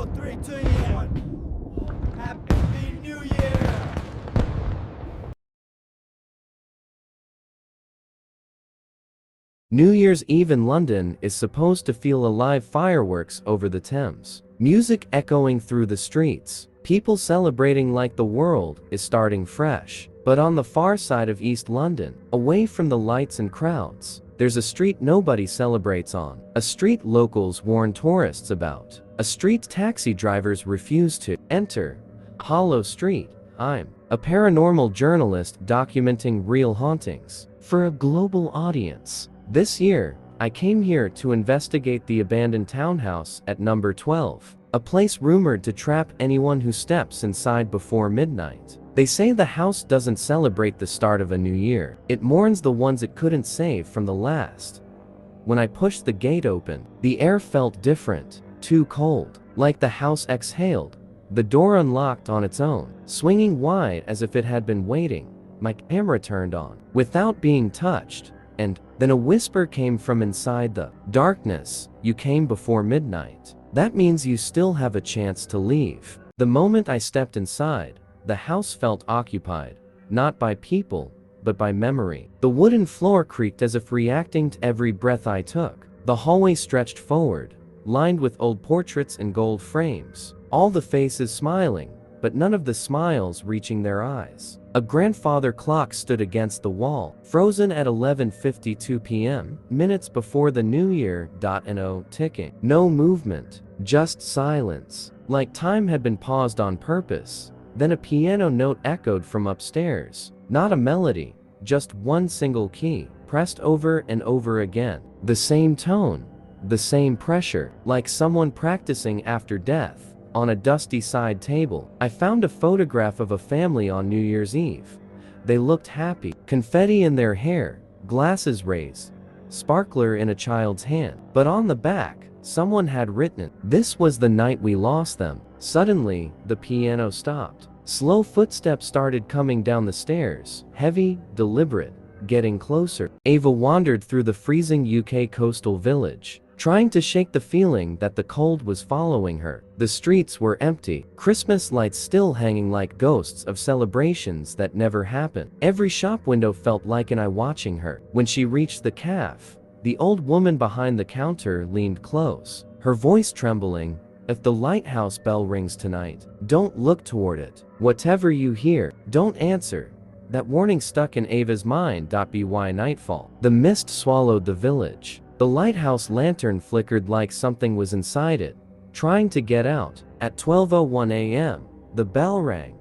3, 2, 1. Happy New Year! New Year's Eve in London is supposed to feel alive. Fireworks over the Thames, music echoing through the streets, people celebrating like the world is starting fresh. But on the far side of East London, away from the lights and crowds, there's a street nobody celebrates on, a street locals warn tourists about, a street taxi drivers refuse to enter. Hollow Street. I'm a paranormal journalist documenting real hauntings for a global audience. This year, I came here to investigate the abandoned townhouse at number 12, a place rumored to trap anyone who steps inside before midnight. They say the house doesn't celebrate the start of a new year. It mourns the ones it couldn't save from the last. When I pushed the gate open, the air felt different, too cold, like the house exhaled. The door unlocked on its own, swinging wide as if it had been waiting. My camera turned on, without being touched. And then a whisper came from inside the darkness. You came before midnight. That means you still have a chance to leave. The moment I stepped inside, the house felt occupied, not by people, but by memory. The wooden floor creaked as if reacting to every breath I took. The hallway stretched forward, lined with old portraits in gold frames, all the faces smiling, but none of the smiles reaching their eyes. A grandfather clock stood against the wall, frozen at 11:52 p.m., minutes before the new year. No ticking, no movement, just silence, like time had been paused on purpose. Then a piano note echoed from upstairs, not a melody, just one single key, pressed over and over again. The same tone, the same pressure, like someone practicing after death. On a dusty side table, I found a photograph of a family on New Year's Eve. They looked happy, confetti in their hair, glasses raised, sparkler in a child's hand. But on the back, someone had written, "This was the night we lost them." Suddenly, the piano stopped. Slow footsteps started coming down the stairs, heavy, deliberate, getting closer. Ava wandered through the freezing UK coastal village, trying to shake the feeling that the cold was following her. The streets were empty, Christmas lights still hanging like ghosts of celebrations that never happened. Every shop window felt like an eye watching her. When she reached the cafe, the old woman behind the counter leaned close, her voice trembling. "If the lighthouse bell rings tonight, don't look toward it. Whatever you hear, don't answer." That warning stuck in Ava's mind. By nightfall, the mist swallowed the village. The lighthouse lantern flickered like something was inside it, trying to get out. At 12:01 a.m., the bell rang.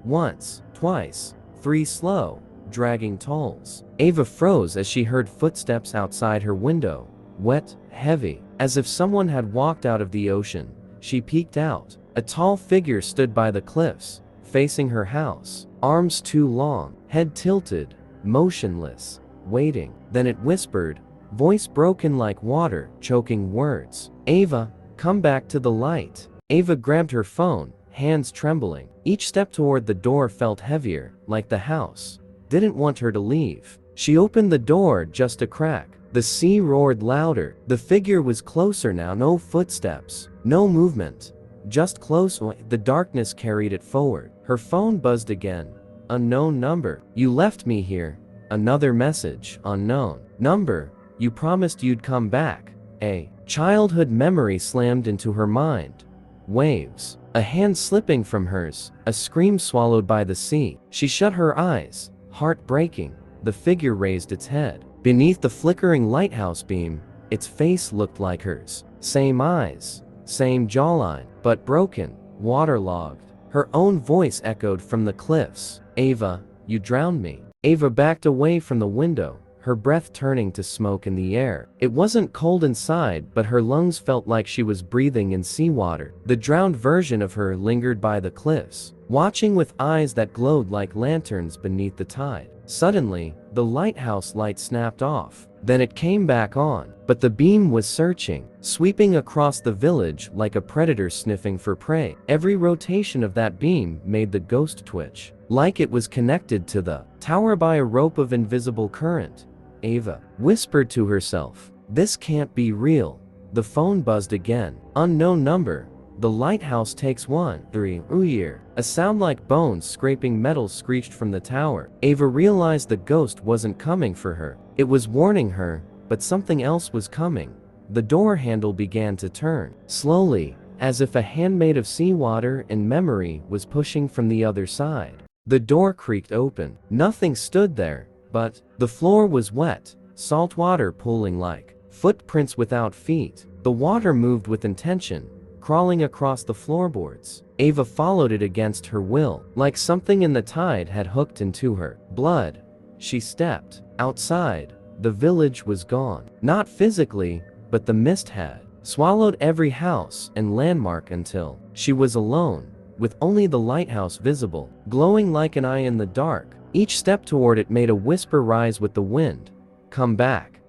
Once, twice, three slow, dragging tolls. Ava froze as she heard footsteps outside her window, wet, heavy, as if someone had walked out of the ocean. She peeked out. A tall figure stood by the cliffs, facing her house, arms too long, head tilted, motionless, waiting. Then it whispered, voice broken like water, choking words. "Ava, come back to the light." Ava grabbed her phone, hands trembling. Each step toward the door felt heavier, like the house didn't want her to leave. She opened the door just a crack. The sea roared louder. The figure was closer now. No footsteps, no movement, just close. The darkness carried it forward. Her phone buzzed again. Unknown number. "You left me here." Another message. Unknown number. "You promised you'd come back." A childhood memory slammed into her mind. Waves. A hand slipping from hers. A scream swallowed by the sea. She shut her eyes, heart breaking. The figure raised its head. Beneath the flickering lighthouse beam, its face looked like hers. Same eyes, same jawline, but broken, waterlogged. Her own voice echoed from the cliffs. "Ava, you drowned me." Ava backed away from the window, her breath turning to smoke in the air. It wasn't cold inside, but her lungs felt like she was breathing in seawater. The drowned version of her lingered by the cliffs, watching with eyes that glowed like lanterns beneath the tide. Suddenly, the lighthouse light snapped off. Then it came back on, but the beam was searching, sweeping across the village like a predator sniffing for prey. Every rotation of that beam made the ghost twitch, like it was connected to the tower by a rope of invisible current. Ava whispered to herself, "This can't be real." The phone buzzed again. Unknown number. The lighthouse takes 1-3 year. A sound like bones scraping metal screeched from the tower. Ava realized the ghost wasn't coming for her. It was warning her, but something else was coming. The door handle began to turn, slowly, as if a hand made of seawater and memory was pushing from the other side. The door creaked open. Nothing stood there, but the floor was wet, salt water pooling like footprints without feet. The water moved with intention, crawling across the floorboards. Ava followed it against her will, like something in the tide had hooked into her blood. She stepped outside. The village was gone. Not physically, but the mist had swallowed every house and landmark until she was alone, with only the lighthouse visible, glowing like an eye in the dark. Each step toward it made a whisper rise with the wind. Come back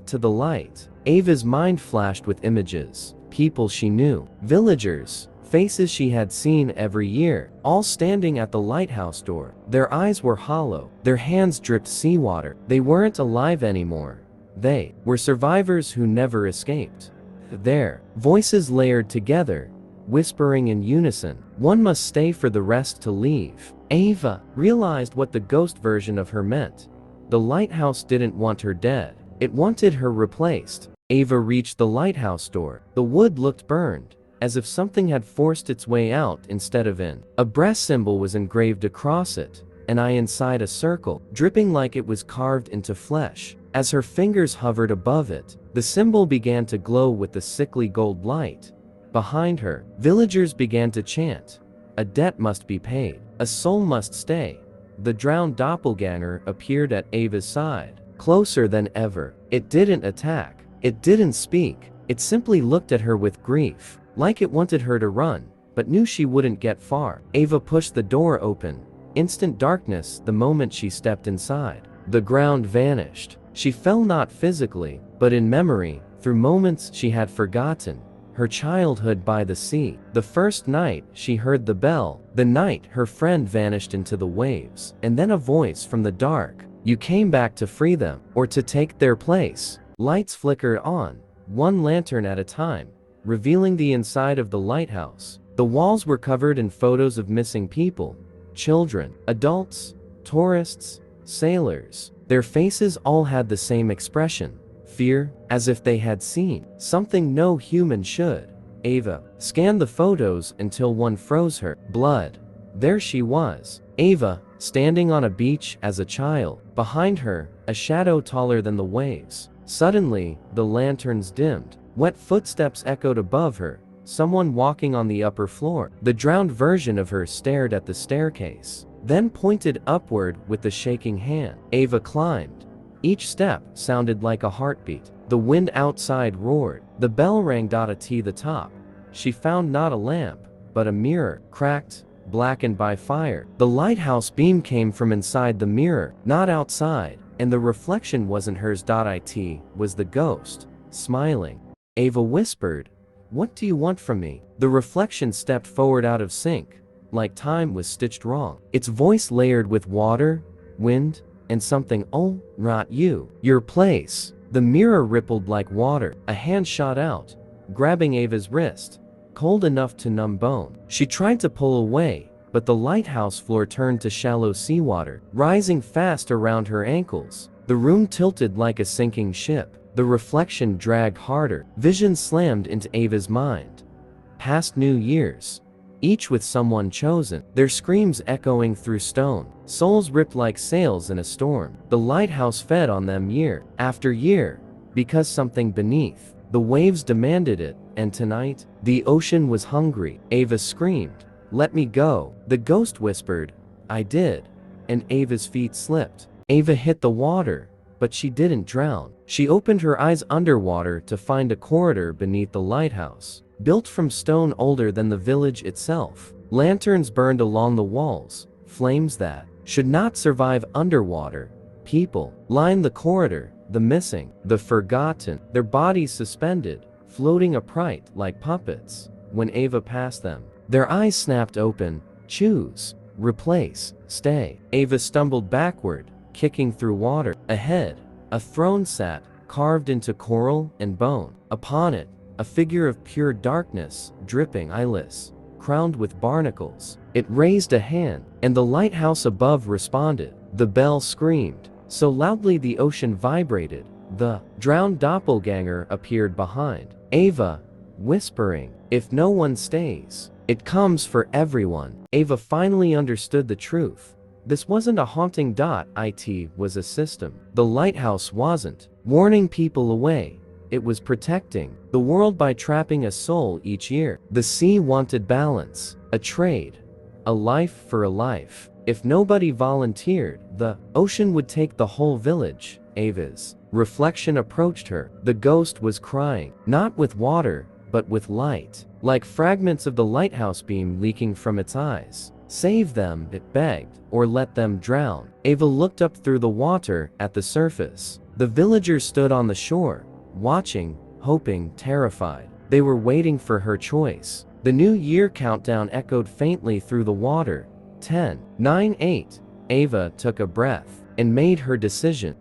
to the light. Ava's mind flashed with images. People she knew, villagers, faces she had seen every year, all standing at the lighthouse door. Their eyes were hollow, their hands dripped seawater. They weren't alive anymore. They were survivors who never escaped. Their voices layered together, whispering in unison. One must stay for the rest to leave. Ava realized what the ghost version of her meant. The lighthouse didn't want her dead. It wanted her replaced. Ava reached the lighthouse door. The wood looked burned, as if something had forced its way out instead of in. A breast symbol was engraved across it, an eye inside a circle, dripping like it was carved into flesh. As her fingers hovered above it, the symbol began to glow with the sickly gold light. Behind her, villagers began to chant. A debt must be paid. A soul must stay. The drowned doppelganger appeared at Ava's side, closer than ever. It didn't attack. It didn't speak. It simply looked at her with grief, like it wanted her to run, but knew she wouldn't get far. Ava pushed the door open. Instant darkness the moment she stepped inside. The ground vanished. She fell not physically, but in memory, through moments she had forgotten. Her childhood by the sea, the first night she heard the bell, the night her friend vanished into the waves, and then a voice from the dark. You came back to free them, or to take their place. Lights flickered on, one lantern at a time, revealing the inside of the lighthouse. The walls were covered in photos of missing people, children, adults, tourists, sailors. Their faces all had the same expression, fear, as if they had seen something no human should. Ava scanned the photos until one froze her. Blood. There she was, Ava, standing on a beach as a child. Behind her, a shadow taller than the waves. Suddenly, the lanterns dimmed. Wet footsteps echoed above her, someone walking on the upper floor. The drowned version of her stared at the staircase, then pointed upward with the shaking hand. Ava climbed. Each step sounded like a heartbeat. The wind outside roared. The bell rang at the top. She found not a lamp, but a mirror, cracked, blackened by fire. The lighthouse beam came from inside the mirror, not outside, and the reflection wasn't hers. It was the ghost, smiling. Ava whispered, "What do you want from me?" The reflection stepped forward out of sync, like time was stitched wrong. Its voice layered with water, wind, and something. "Oh, not you. Your place." The mirror rippled like water. A hand shot out, grabbing Ava's wrist, cold enough to numb bone. She tried to pull away, but the lighthouse floor turned to shallow seawater, rising fast around her ankles. The room tilted like a sinking ship. The reflection dragged harder. Visions slammed into Ava's mind. Past New Year's, each with someone chosen, their screams echoing through stone, souls ripped like sails in a storm. The lighthouse fed on them year after year, because something beneath the waves demanded it, and tonight, the ocean was hungry. Ava screamed, "Let me go." The ghost whispered, "I did," and Ava's feet slipped. Ava hit the water, but she didn't drown. She opened her eyes underwater to find a corridor beneath the lighthouse, built from stone older than the village itself. Lanterns burned along the walls, flames that should not survive underwater. People lined the corridor, the missing, the forgotten, their bodies suspended, floating upright like puppets. When Ava passed them, their eyes snapped open. Choose, replace, stay. Ava stumbled backward, kicking through water. Ahead, a throne sat, carved into coral and bone. Upon it, a figure of pure darkness, dripping eyeless, crowned with barnacles. It raised a hand, and the lighthouse above responded. The bell screamed, so loudly the ocean vibrated. The drowned doppelganger appeared behind Ava, whispering, "If no one stays, it comes for everyone." Ava finally understood the truth. This wasn't a haunting. It was a system. The lighthouse wasn't warning people away. It was protecting the world by trapping a soul each year. The sea wanted balance, a trade, a life for a life. If nobody volunteered, the ocean would take the whole village. Ava's reflection approached her. The ghost was crying, not with water, but with light, like fragments of the lighthouse beam leaking from its eyes. "Save them," it begged, "or let them drown." Ava looked up through the water at the surface. The villagers stood on the shore, watching, hoping, terrified. They were waiting for her choice. The New Year countdown echoed faintly through the water. 10, 9, 8. Ava took a breath and made her decision.